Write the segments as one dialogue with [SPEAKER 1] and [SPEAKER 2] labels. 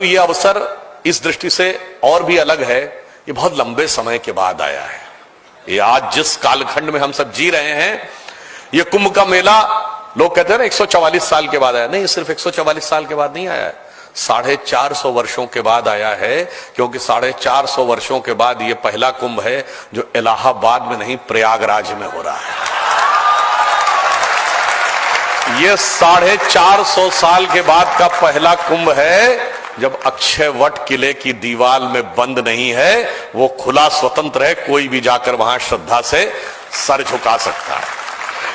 [SPEAKER 1] ये अवसर इस दृष्टि से और भी अलग है, ये बहुत लंबे समय के बाद आया है। ये आज जिस कालखंड में हम सब जी रहे हैं, ये कुंभ का मेला लोग कहते हैं ना 144 साल के बाद आया। नहीं, सिर्फ 144 साल के बाद नहीं आया है, 450 वर्षों के बाद आया है। क्योंकि 450 वर्षों के बाद ये पहला कुंभ है जो इलाहाबाद में नहीं, प्रयागराज में हो रहा है। ये 450 साल के बाद का पहला कुंभ है जब अक्षय वट किले की दीवार में बंद नहीं है, वो खुला स्वतंत्र है, कोई भी जाकर वहां श्रद्धा से सर झुका सकता है।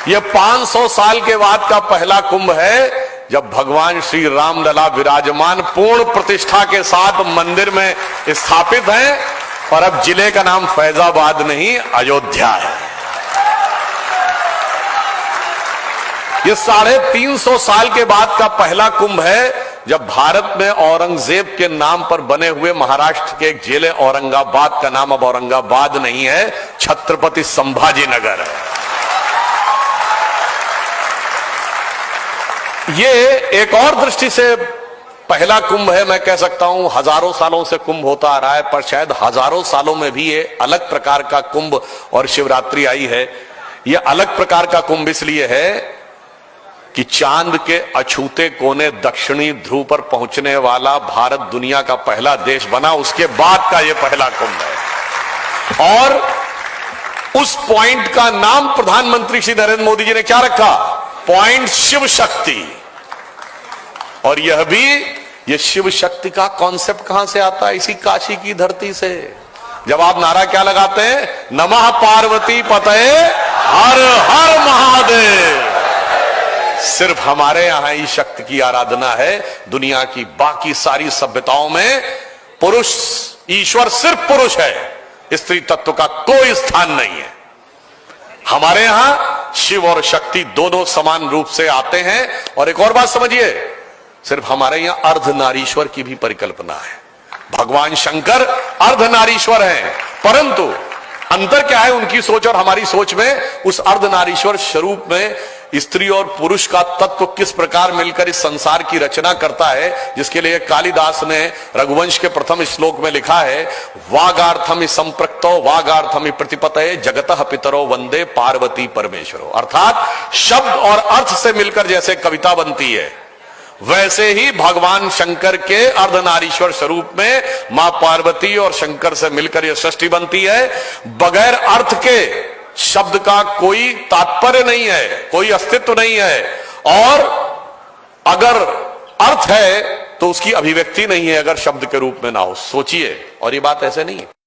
[SPEAKER 1] ये 500 साल के बाद का पहला कुंभ है जब भगवान श्री रामलला विराजमान पूर्ण प्रतिष्ठा के साथ मंदिर में स्थापित हैं, और अब जिले का नाम फैजाबाद नहीं, अयोध्या है। ये 350 साल के बाद का पहला कुंभ है जब भारत में औरंगजेब के नाम पर बने हुए महाराष्ट्र के एक जिले औरंगाबाद का नाम अब औरंगाबाद नहीं है, छत्रपति संभाजी नगर है। ये एक और दृष्टि से पहला कुंभ है। मैं कह सकता हूं हजारों सालों से कुंभ होता आ रहा है, पर शायद हजारों सालों में भी ये अलग प्रकार का कुंभ और शिवरात्रि आई है। ये अलग प्रकार का कुंभ इसलिए है कि चांद के अछूते कोने दक्षिणी ध्रुव पर पहुंचने वाला भारत दुनिया का पहला देश बना, उसके बाद का यह पहला कुंभ है। और उस पॉइंट का नाम प्रधानमंत्री श्री नरेंद्र मोदी जी ने क्या रखा? पॉइंट शिव शक्ति। और यह भी, ये शिव शक्ति का कॉन्सेप्ट कहां से आता है? इसी काशी की धरती से। जब आप नारा क्या लगाते हैं? नमः पार्वती पतये हर हर महादेव। सिर्फ हमारे यहां ही शक्ति की आराधना है। दुनिया की बाकी सारी सभ्यताओं में पुरुष, ईश्वर सिर्फ पुरुष है, स्त्री तत्व का कोई स्थान नहीं है। हमारे यहां शिव और शक्ति दोनों समान रूप से आते हैं। और एक और बात समझिए, सिर्फ हमारे यहां अर्धनारीश्वर की भी परिकल्पना है। भगवान शंकर अर्धनारीश्वर हैं, परंतु अंतर क्या है उनकी सोच और हमारी सोच में? उस अर्धनारीश्वर स्वरूप में स्त्री और पुरुष का तत्व किस प्रकार मिलकर इस संसार की रचना करता है, जिसके लिए कालिदास ने रघुवंश के प्रथम श्लोक में लिखा है, वागार्थम संप्रक्तो वागार्थम प्रतिपतये जगतः पितरो वंदे पार्वती परमेश्वरो। अर्थात शब्द और अर्थ से मिलकर जैसे कविता बनती है, वैसे ही भगवान शंकर के अर्धनारीश्वर स्वरूप में मां पार्वती और शंकर से मिलकर यह सृष्टि बनती है। बगैर अर्थ के शब्द का कोई तात्पर्य नहीं है, कोई अस्तित्व नहीं है, और अगर अर्थ है तो उसकी अभिव्यक्ति नहीं है अगर शब्द के रूप में ना हो। सोचिए, और ये बात ऐसे नहीं है।